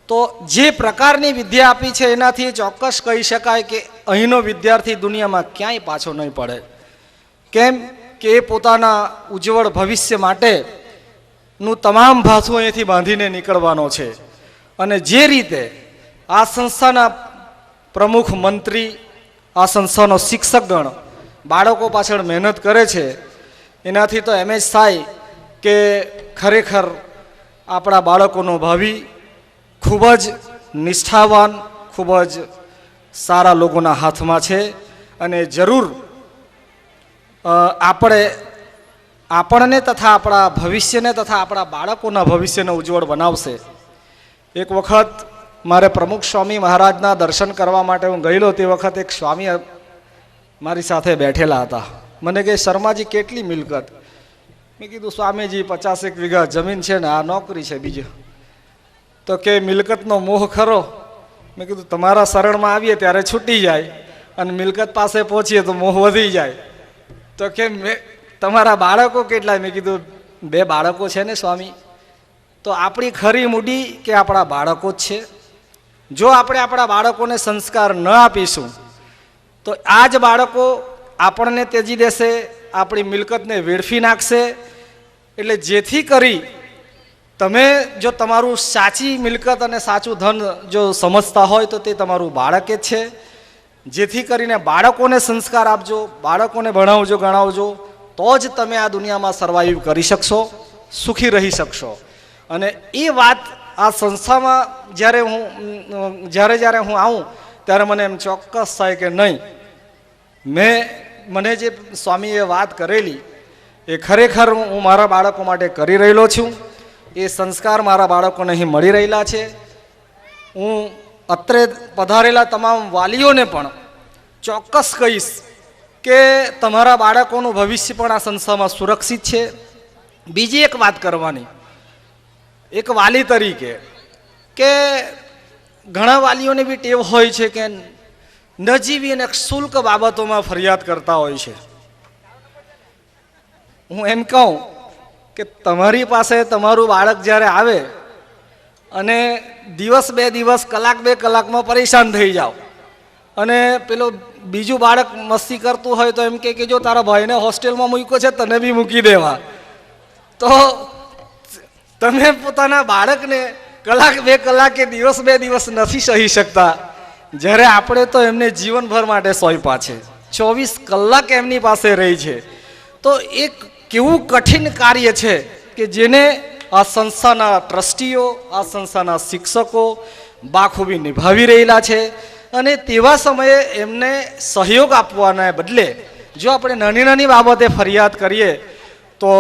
તો જે પ્રકારની વિદ્યા આપી છે એનાથી ચોક્કસ કહી શકાય કે અહીંનો વિદ્યાર્થી દુનિયામાં ક્યાંય પાછો નહીં પડે. કેમ કે એ પોતાના ઉજ્જવળ ભવિષ્ય માટેનું તમામ ભાથું અહીંથી બાંધીને નીકળવાનો છે. અને જે રીતે આ સંસ્થાના પ્રમુખ મંત્રી, આ સંસ્થાનો શિક્ષકગણ બાળકો પાછળ મહેનત કરે છે, એનાથી તો એમ જ થાય કે ખરેખર આપણા બાળકોનો ભાવિ ખૂબ જ નિષ્ઠાવાન, ખૂબ જ સારા લોકોના હાથમાં છે. અને જરૂર આપણને તથા આપણા ભવિષ્યને તથા આપણા બાળકોના ભવિષ્યને ઉજ્જવળ બનાવશે. એક વખત મારે પ્રમુખ સ્વામી મહારાજના દર્શન કરવા માટે હું ગયેલો. તે વખત એક સ્વામી મારી સાથે બેઠેલા હતા. મને કહે શર્માજી કેટલી મિલકત? મેં કીધું સ્વામીજી 50 વીઘા જમીન છે ને આ નોકરી છે બીજું. તો કે મિલકતનો મોહ ખરો? મેં કીધું તમારા શરણમાં આવીએ ત્યારે છૂટી જાય અને મિલકત પાસે પહોંચીએ તો મોહ વધી જાય. તો કે તમારા બાળકો કેટલા? મેં કીધું 2 બાળકો છે ને સ્વામી. તો આપણી ખરી મૂડી કે આપણા બાળકો જ છે. જો આપણે આપણા બાળકોને સંસ્કાર ન આપીશું તો આ જ બાળકો આપણને ત્યજી દેશે, આપણી મિલકતને વેડફી નાખશે. એટલે જેથી કરી તમે જો તમારું સાચી મિલકત અને સાચું ધન જો સમજતા હોય તો તે તમારું બાળક જ છે. જેથી કરીને બાળકોને સંસ્કાર આપજો, બાળકોને ભણાવજો, ગણાવજો, તો જ તમે આ દુનિયામાં સર્વાઈવ કરી શકશો, સુખી રહી શકશો. અને એ વાત આ સંસ્થામાં જ્યારે હું આવું ત્યારે મને એમ ચોક્કસ થાય કે નહીં, મને જે સ્વામીએ વાત કરેલી એ ખરેખર હું મારા બાળકો માટે કરી રહેલો છું. એ સંસ્કાર મારા બાળકોને અહીં મળી રહેલા છે. હું અત્રે પધારેલા તમામ વાલીઓને પણ ચોક્કસ કહીશ કે તમારા બાળકોનું ભવિષ્ય પણ આ સંસ્થામાં સુરક્ષિત છે. બીજી એક વાત કરવાની, એક વાલી તરીકે, કે ઘણા વાલીઓને બી ટેવ હોય છે કે નજીવી અને ક્ષુલ્ક બાબતોમાં ફરિયાદ કરતા હોય છે. હું એમ કહું કે તમારી પાસે તમારું બાળક જ્યારે આવે અને દિવસ બે દિવસ, કલાક બે કલાકમાં પરેશાન થઈ જાઓ અને પેલો બીજું બાળક મસ્તી કરતું હોય તો એમ કે જો તારા ભાઈને હોસ્ટેલમાં મૂક્યો છે તને બી મૂકી દેવા, તો તમે પોતાના બાળકને કલાક બે કલાક કે દિવસ બે દિવસ નથી સહી શકતા, જ્યારે આપણે તો એમને જીવનભર માટે સોંપ્યા છે, 24 કલાક એમની પાસે રહી છે. તો એક કેવું કઠિન કાર્ય છે કે જેને આ સંસ્થાના ટ્રસ્ટીઓ, આ સંસ્થાના શિક્ષકો બાખૂબી નિભાવી રહેલા છે. અને તેવા સમયે એમને સહયોગ આપવાના બદલે જો આપણે નાની નાની બાબતે ફરિયાદ કરીએ તો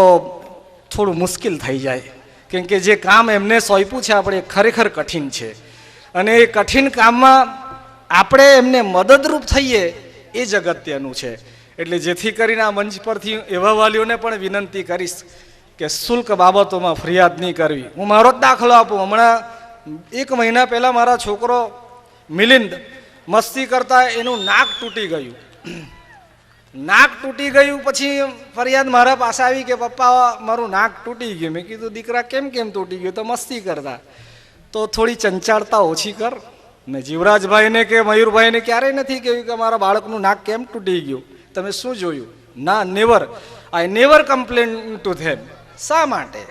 થોડું મુશ્કેલ થઈ જાય, કેમ કે જે કામ એમને સોંપ્યું છે આપણે ખરેખર કઠિન છે. અને એ કઠિન કામમાં આપણે એમને મદદરૂપ થઈએ એ જ અગત્યનું છે. એટલે જેથી કરીને આ મંચ પરથી એવા વાલીઓને પણ વિનંતી કરીશ કે શુલ્ક બાબતોમાં ફરિયાદ નહીં કરવી. હું મારો જ દાખલો આપું. હમણાં 1 મહિના પહેલાં મારા છોકરો મિલિંદ મસ્તી કરતા એનું નાક તૂટી ગયું. નાક તૂટી ગયું પછી ફરિયાદ મારા પાસે આવી કે પપ્પા મારું નાક તૂટી ગયું. મેં કીધું દીકરા કેમ તૂટી ગયું? તો મસ્તી કરતા. તો થોડી ચંચાળતા ઓછી કર. ને જીવરાજભાઈને કે મયુરભાઈને ક્યારેય નથી કહ્યું કે મારા બાળકનું નાક કેમ તૂટી ગયું, તમે શું જોયું? ના, never. I never complain to them. શા માટે?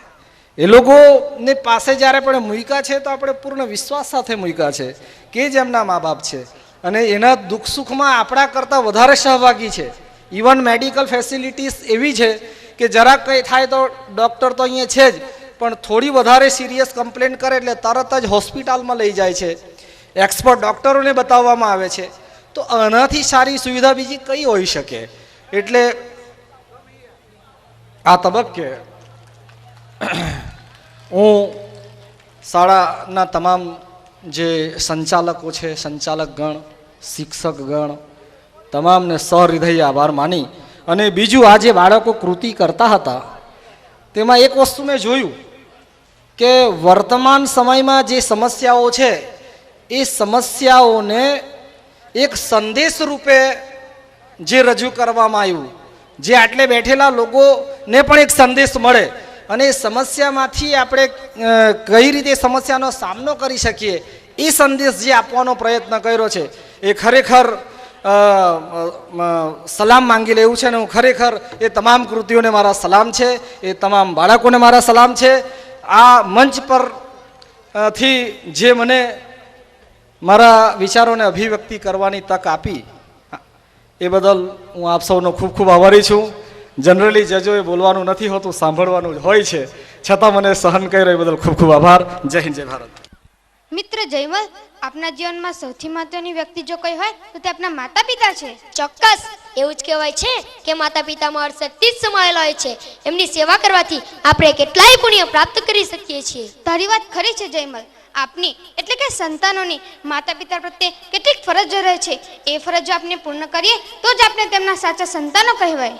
એ લોકોને પાસે જ્યારે આપણે મૂક્યા છે તો આપણે પૂર્ણ વિશ્વાસ સાથે મૂક્યા છે કે જ એમના મા બાપ છે અને એના દુઃખ સુખમાં આપણા કરતાં વધારે સહભાગી છે. ઇવન મેડિકલ ફેસિલિટીઝ એવી છે કે જરાક કંઈ થાય તો ડૉક્ટર તો અહીંયા છે જ, પણ થોડી વધારે સિરિયસ કમ્પ્લેન કરે એટલે તરત જ હોસ્પિટલમાં લઈ જાય છે, એક્સપર્ટ ડૉક્ટરોને બતાવવામાં આવે છે. તો આનાથી સારી સુવિધા બીજી કઈ હોઈ શકે? એટલે આ તબક્કે હું શાળાના તમામ જે સંચાલકો છે, સંચાલકગણ, શિક્ષકગણ, તમામને સહૃદય આભાર માની અને બીજું આ જે બાળકો કૃતિ કરતા હતા તેમાં એક વસ્તુ મેં જોયું કે વર્તમાન સમયમાં જે સમસ્યાઓ છે એ સમસ્યાઓને એક સંદેશ રૂપે જે રજૂ કરવામાં આવ્યું, જે આટલે બેઠેલા લોકોને પણ એક સંદેશ મળે અને એ સમસ્યામાંથી આપણે કઈ રીતે સમસ્યાનો સામનો કરી શકીએ એ સંદેશ જે આપવાનો પ્રયત્ન કર્યો છે એ ખરેખર સલામ માંગી લેવું છે. અને હું ખરેખર એ તમામ કૃતિઓને મારા સલામ છે, એ તમામ બાળકોને મારા સલામ છે. આ મંચ પર થી જે મને મારા વિચારોને અભિવ્યક્તિ કરવાની તક આપી એ બદલ હું આપ સૌનો ખૂબ ખૂબ આભારી છું. જનરલી જજોએ બોલવાનું નથી હોતું, સાંભળવાનું જ હોય છે, છતાં મને સહન કર્યો એ બદલ ખૂબ ખૂબ આભાર. જય હિન્દ, જય ભારત. મિત્ર જયમલ, આપના જીવનમાં સૌથી મહત્વની વ્યક્તિ જો કોઈ હોય તો તે આપના માતા પિતા છે. ચોક્કસ એવું જ કહેવાય છે કે માતા પિતામાં શક્તિ જ સમાયેલા હોય છે. એમની સેવા કરવાથી આપણે કેટલાય પુણ્ય પ્રાપ્ત કરી શકીએ છીએ. તારી વાત ખરી છે જયમલ. આપની એટલે કે સંતાનોની માતા પિતા પ્રત્યે કેટલીક ફરજો રહે છે, એ ફરજો આપણે પૂર્ણ કરીએ તો જ આપણે તેમના સાચા સંતાનો કહેવાય.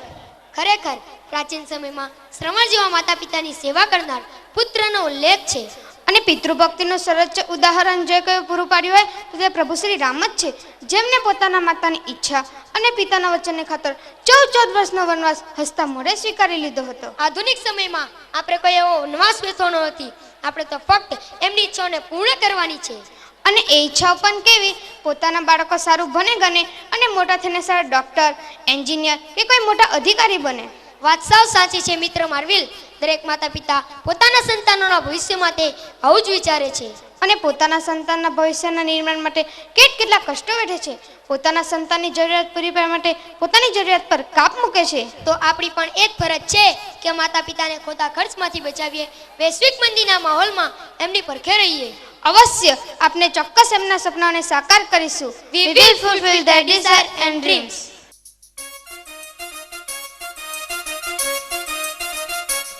ખરેખર પ્રાચીન સમયમાં શ્રમણ જેવા માતા પિતાની સેવા કરનાર પુત્રનો ઉલ્લેખ છે. અને પિતૃભક્તિનું સર્વોચ્ચ ઉદાહરણ જે કોઈ પૂરું પાડ્યું હોય તો તે પ્રભુ શ્રી રામ જ છે, જેમને પોતાના માતાની ઈચ્છા અને પિતાના વચનને ખાતર 14 વર્ષનો વનવાસ હસતા મોઢે સ્વીકારી લીધો હતો. આધુનિક સમયમાં આપણે કોઈ એવો વનવાસ બેસવાનો નથી, આપણે તો ફક્ત એમની ઈચ્છાઓને પૂર્ણ કરવાની છે. અને એ ઈચ્છાઓ પણ કેવી? પોતાના બાળકો સારું ભણે ગણે અને મોટા થઈને સારા ડૉક્ટર, એન્જિનિયર કે કોઈ મોટા અધિકારી બને. વાત સાવ સાચી છે મિત્ર માર્વિલ. દરેક માતા પિતા પોતાના સંતાનોના ભવિષ્ય માટે આવું જ વિચારે છે અને પોતાના સંતાનના ભવિષ્યના નિર્માણ માટે કેટલા કષ્ટો વેઠે છે. પોતાના સંતાનની જરૂરિયાત પૂરી પાડવા માટે પોતાની જરૂરિયાત પર કાપ મૂકે છે. તો આપણી પણ એ જ ફરજ છે કે માતા પિતાને ખોટા ખર્ચમાંથી બચાવીએ, વૈશ્વિક મંદીના માહોલમાં એમની પરખે રહીએ. અવશ્ય આપણે ચોક્કસ એમના સપનાઓને સાકાર કરીશું. We will fulfill their desire and dreams.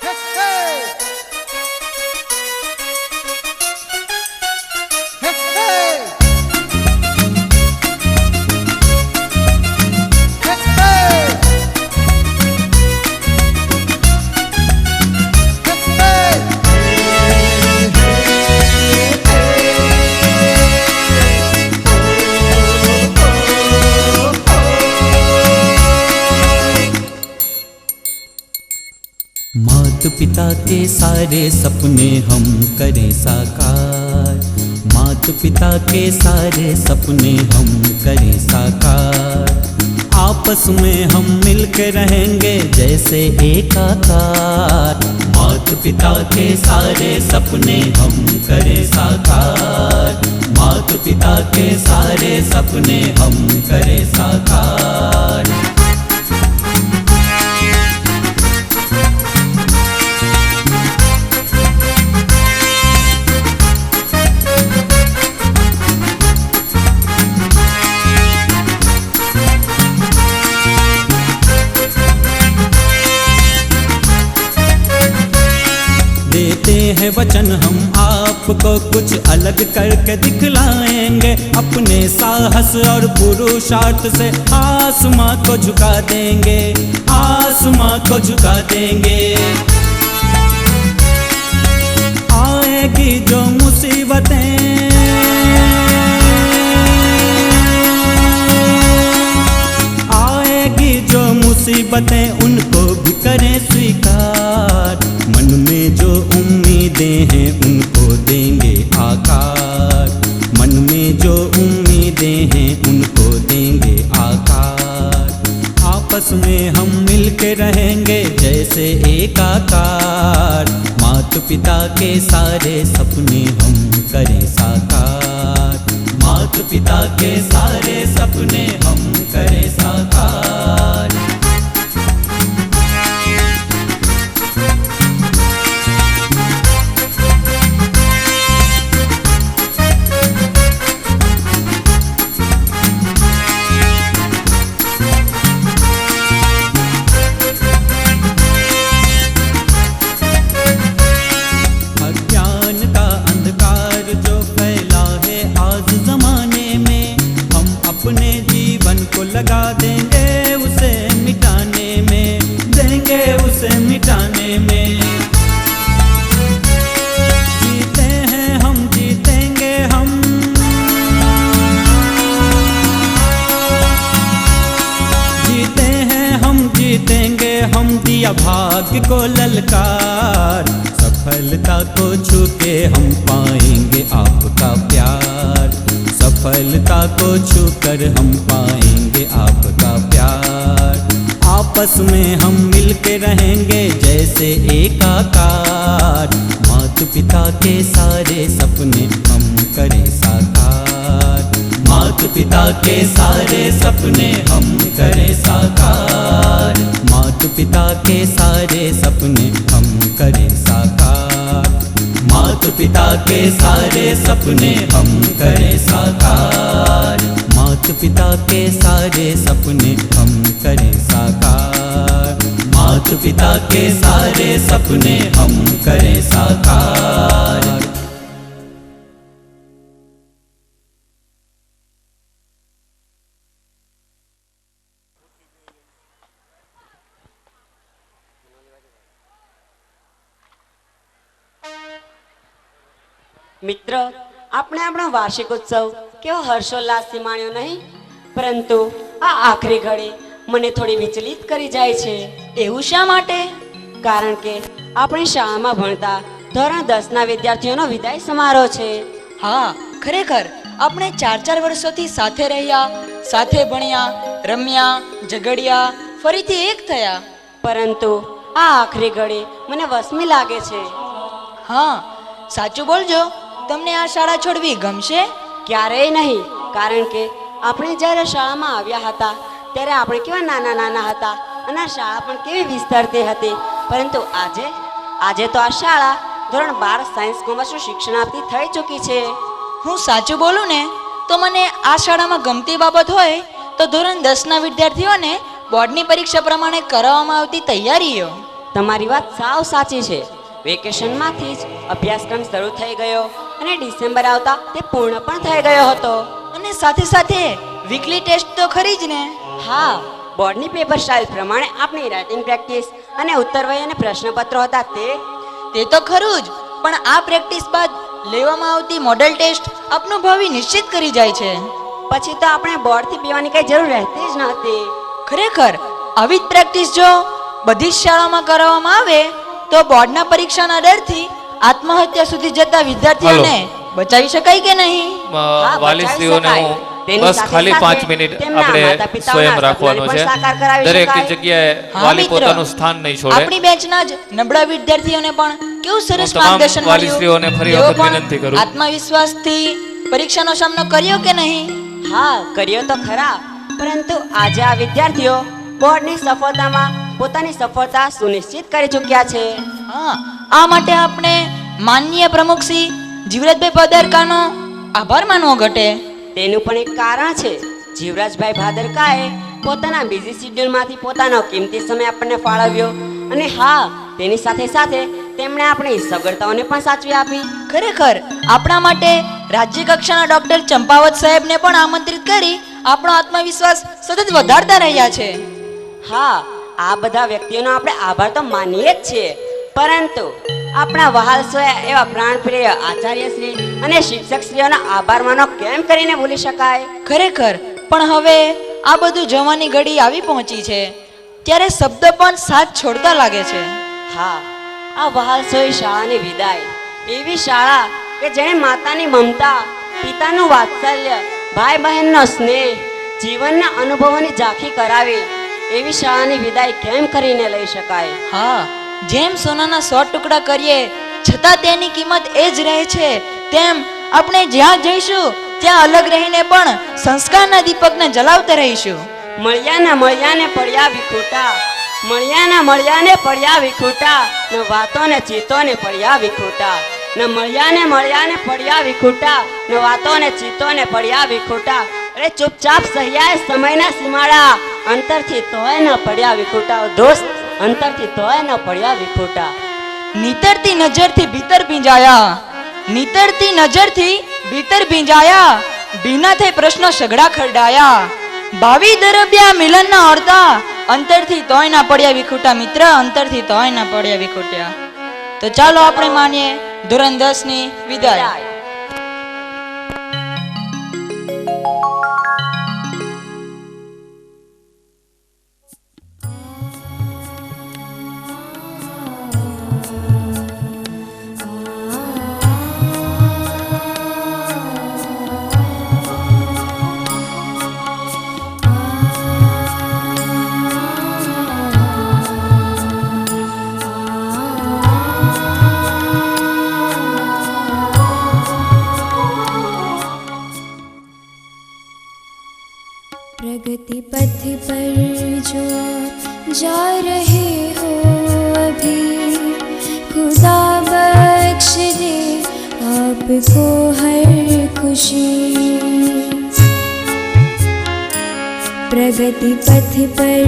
Hey! के सारे सपने हम करें साकार, माता पिता के सारे सपने हम करें साकार। आपस में हम मिलकर रहेंगे जैसे एकाकार, माता पिता के सारे सपने हम करें साकार, माता पिता के सारे सपने हम करें साकार। देते हैं वचन हम आपको कुछ अलग करके दिखलाएंगे, अपने साहस और पुरुषार्थ से आसमां को झुका देंगे, आसमां को झुका देंगे। आएगी जो मुसीबतें, आएगी जो मुसीबतें उनको भी करें स्वीकार, मन में जो उम्मीदें हैं उनको देंगे आकार, मन में जो उम्मीदें हैं उनको देंगे आकार। आपस में हम मिलके रहेंगे जैसे एकाकार, माता पिता के सारे सपने हम करें साकार, माता पिता के सारे सपने हम करें साकार। लगा देंगे उसे मिटाने में, देंगे उसे मिटाने में। जीते हैं हम, जीतेंगे हम, जीते हैं हम, जीतेंगे हम। दिया भाग्य को ललकार, सफलता को छू के हम पाएंगे आपका प्यार, सफलता को छूकर हम पाएंगे आपका प्यार। आपस में हम मिलके रहेंगे जैसे एकाकार, माता पिता के सारे सपने हम करें साकार, माता पिता के सारे सपने हम करें साकार, माता पिता के सारे सपने हम करें साकार, माता पिता के सारे सपने हम करें साकार, माता पिता के सारे सपने हम करें साकार, माता पिता के सारे सपने हम करें साकार। મિત્ર, આપણે આપણો વાર્ષિકોત્સવ કેવો હર્ષોલ્લાસથી માણ્યો નહીં, પરંતુ આ આખરી ઘડી મને થોડી વિચલિત કરી જાય છે. એવું શા માટે? કારણ કે આપણી શાળામાં ભણતા ધોરણ 10ના વિદ્યાર્થીઓનો વિદાય સમારોહ છે. હા, ખરેખર આપણે 4 વર્ષોથી સાથે રહ્યા, સાથે ભણ્યા, રમ્યા, ઝઘડ્યા, ફરીથી એક થયા, પરંતુ આ આખરી ઘડી મને વસમી લાગે છે. હા, સાચું બોલજો, તમને આ શાળા છોડવી ગમશે? ક્યારેય નહીં, કારણ કે આપણે જ્યારે શાળામાં આવ્યા હતા ત્યારે આપણે કેવા નાના નાના હતા અને શાળા પણ કેવી વિસ્તરતી હતી, પરંતુ આજે તો આ શાળા ધોરણ 12 સાયન્સ કોમર્સનું શિક્ષણ આપતી થઈ ચૂકી છે. હું સાચું બોલું ને તો મને આ શાળામાં ગમતી બાબત હોય તો ધોરણ 10ના વિદ્યાર્થીઓને બોર્ડની પરીક્ષા પ્રમાણે કરાવવામાં આવતી તૈયારીઓ. તમારી વાત સાવ સાચી છે. વેકેશનમાંથી જ અભ્યાસક્રમ શરૂ થઈ ગયો અને ડિસેમ્બર આવતા તે પૂર્ણ પણ થઈ ગયો હતો. અને સાથે સાથે વીકલી ટેસ્ટ તો ખરી જ ને? હા, બોર્ડની પેપર સ્ટાઇલ પ્રમાણે આપણી રાઇટિંગ પ્રેક્ટિસ અને ઉત્તરવહી અને પ્રશ્નપત્રો હતા તે તો ખરું જ, પણ આ પ્રેક્ટિસ બાદ લેવામાં આવતી મોડલ ટેસ્ટ આપનું ભાવિ નિશ્ચિત કરી જાય છે. પછી તો આપણે બોર્ડથી પીવાની કઈ જરૂર રહેતી જ નહોતી. ખરેખર આવી જ પ્રેક્ટિસ જો બધી જ શાળામાં કરાવવામાં આવે તો બોર્ડના પરીક્ષાના ડરથી આત્મહત્યા સુધી જતા વિદ્યાર્થીઓને બચાવી શકાય કે નહીં? હા, વાલીશ્રીઓને બચાવી હું શકાય. તેની બસ સાથે ખાલી સાથે 5 મિનિટ તેમના આપણે માતા-પિતાઓના સ્વયં રાખવાનું સપનાને છે. પણ સાકાર કરાવી દરેક શકાય. જગ્યાએ હા, વાલી મિત્ર. પોતાનું સ્થાન નહીં છોડે. આપણી બેચના જ નબળા વિદ્યાર્થીઓને પણ કેવું સરસ હું તમામ માર્ગદર્શન વાલીશ્રીઓને ફરી તેઓ વખત પણ વિનંતી કરું. આત્મવિશ્વાસથી પરીક્ષાનો સામનો કર્યો કે નહીં? હા, કર્યો તો ખરા, પરંતુ આજે આ વિદ્યાર્થીઓ બોર્ડની સફળતામાં પોતાની સફળતા સુનિશ્ચિત કરી ચૂક્યા છે. હા, આ માટે આપણે માનનીય પ્રમુખ શ્રી જીવરાજભાઈ ભાદરકાનો આભાર માનવો ઘટે. તેનું પણ એક કારણ છે. જીવરાજભાઈ ભાદરકાએ પોતાના બિઝી શિડ્યુલમાંથી પોતાનો કિંમતી સમય આપણને ફાળવ્યો, અને હા, તેની સાથે સાથે તેમણે આપણી સગવડતાઓને પણ સાચવી આપી. ખરેખર આપણા માટે રાજ્ય કક્ષાના ડોક્ટર ચંપાવત સાહેબને પણ આમંત્રિત કરી આપણો આત્મવિશ્વાસ સતત વધારતા રહ્યા છે. હા, આ બધા વ્યક્તિઓનો આપણે આભાર તો માનીએ જ છીએ, પરંતુ આપણા વહાલસોયા એવા પ્રાણપ્રિય આચાર્યશ્રી અને શિક્ષકશ્રીઓનો આભાર માનો કેમ કરીને ભૂલી શકાય? ખરેખર, પણ હવે આ બધું જવાની ઘડી આવી પહોંચી છે ત્યારે શબ્દ પણ સાથ છોડતા લાગે છે. હા, આ વહાલસોઈ શાળાની વિદાય, એવી શાળા કે જેણે માતાની મમતા, પિતાનું વાત્સલ્ય, ભાઈ બહેનનો સ્નેહ, જીવનના અનુભવોની ઝાંખી કરાવી, એવી શાળાની વિદાય કેમ કરીને લઈ શકાય? હા, જેમ સોનાના 100 ટુકડા કરીએ છતાં તેની કિંમત એ જ રહે છે, તેમ આપણે જ્યાં જઈશું ત્યાં અલગ રહીને પણ સંસ્કારના દીપકને જલાવતા રહીશું. મળ્યાને પડ્યા વિખૂટા, મળ્યાને પડ્યા વિખૂટા, ન વાતોને ચિત્તોને પડ્યા વિખૂટા, ન મળ્યાને પડ્યા વિખૂટા, ન વાતોને ચિત્તોને પડ્યા વિખૂટા. અરે ચૂપચાપ સહ્યાય સમયના સીમાડા, અંતરથી તોય ન પડ્યા વિખૂટા. દોસ્ત, અંતરથી તોય ન પડ્યા વિખૂટા. નીતરતી નજરથી ભીતર ભીંજાયા, નીતરતી નજરથી ભીતર ભીંજાયા, ભીના થઈ પ્રશ્નો સઘળા ખરડાયા, ભાવિ દરબ્યા મિલનના અર્થા, અંતરથી તોય ના પડ્યા વિખૂટા. મિત્ર, અંતરથી તોય ના પડ્યા વિખૂટ્યા. તો ચાલો આપણે માનીએ ધોરણ 10 ની વિદાય. प्रगति पथ पर जो जा रहे हो अभी, खुदा बख्श दे आपको हर खुशी. प्रगति पथ पर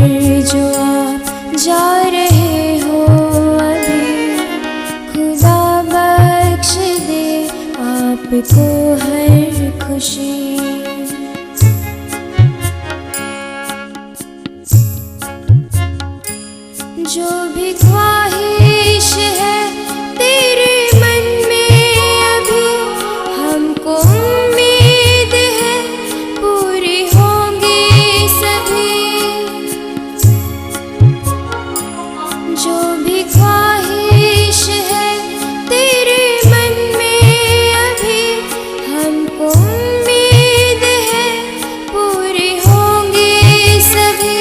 जो आप जा रहे हो अभी, खुदा बख्श दे आपको हर खुशी. जो भी ख्वाहिश है तेरे मन में अभी, हमको उम्मीद है पूरी होंगी सभी. जो भी ख्वाहिश है तेरे मन में अभी, हमको उम्मीद है पूरी होंगी सभी.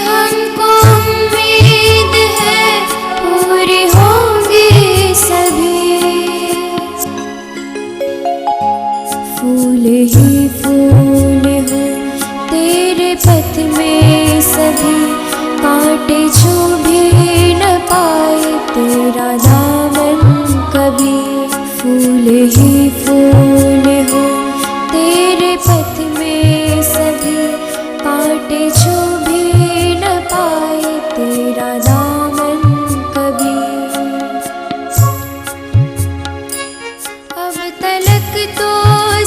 हमको उम्मीद है पूरी होंगी सभी. फूल ही फूल हो तेरे पथ में सभी, कांटे छू भी न पाए तेरा दामन कभी. फूल ही फूल हो तेरे पथ में सभी, कांटे छू भी न पाए तेरा दामन कभी. अब तलक तो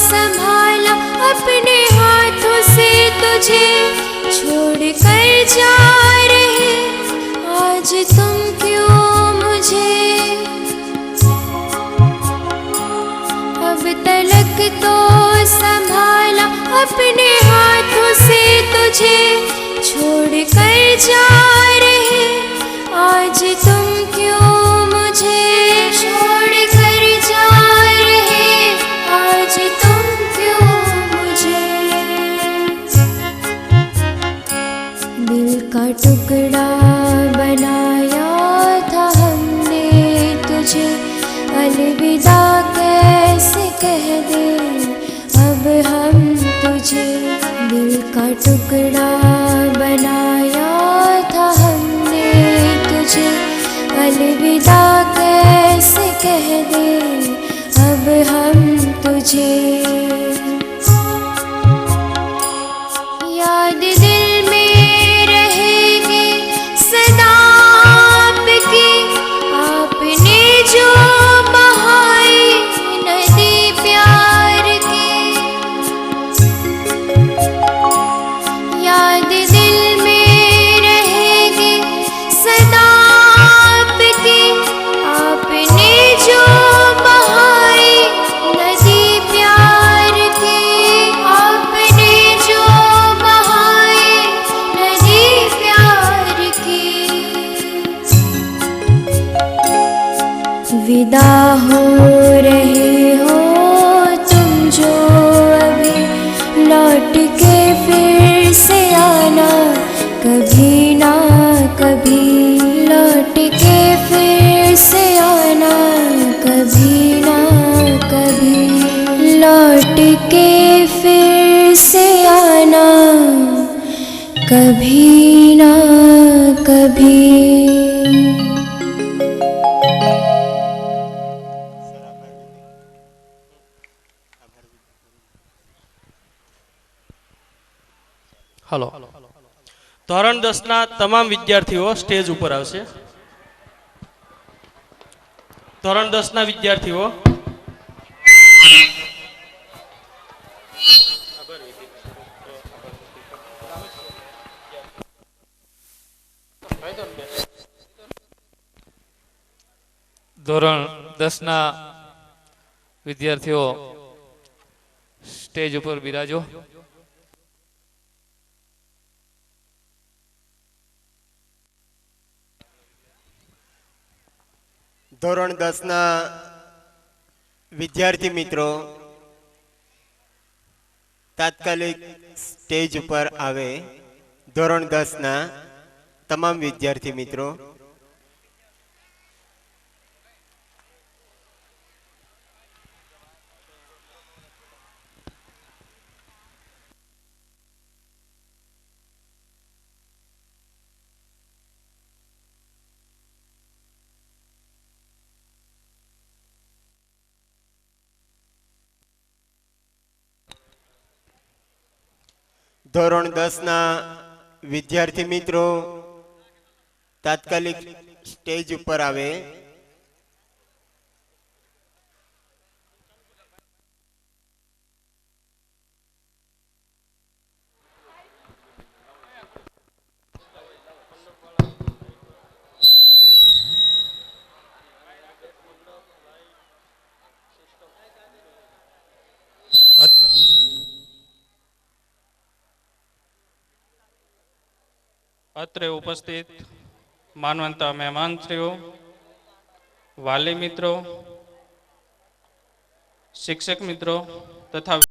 संभाला अपने हाथों से तुझे, छोड़ कर जा रहे आज तुम क्यों मुझे. अब तलक तो संभाला अपने हाथों से तुझे, छोड़ कर जा रहे आज तुम क्यों टुकड़ा बनाया था हमने तुझे, अलविदा कैसे कह दे अब हम तुझे। दिल का टुकड़ा बनाया था हमने तुझे, अलविदा कैसे कह दे अब हम तुझे। याद दिल में रहेगी सदा आपकी, आपने जो बहाई नदी प्यार की। याद दिल में रहेगी सदा आपकी, आपने जो बहाई नदी प्यार की। आपने जो बहाई नदी प्यार की। विदा हो रहे हो तुम जो अभी, लौट के फिर से आना कभी ना कभी। लौट के फिर से आना कभी ना कभी। लौट के फिर से आना कभी ना कभी। હલો, ધોરણ 10ના તમામ વિદ્યાર્થીઓ સ્ટેજ ઉપર આવશે. ધોરણ 10ના વિદ્યાર્થીઓ ધોરણ 10ના વિદ્યાર્થીઓ સ્ટેજ ઉપર બિરાજો. ધોરણ 10ના વિદ્યાર્થી મિત્રો તાત્કાલિક સ્ટેજ ઉપર આવે. ધોરણ 10ના તમામ વિદ્યાર્થી મિત્રો. ધોરણ 10ના વિદ્યાર્થી મિત્રો તાત્કાલિક સ્ટેજ ઉપર આવે. અત્રે ઉપસ્થિત માનવંતા મહેમાનશ્રીઓ, વાલી મિત્રો, શિક્ષક મિત્રો તથા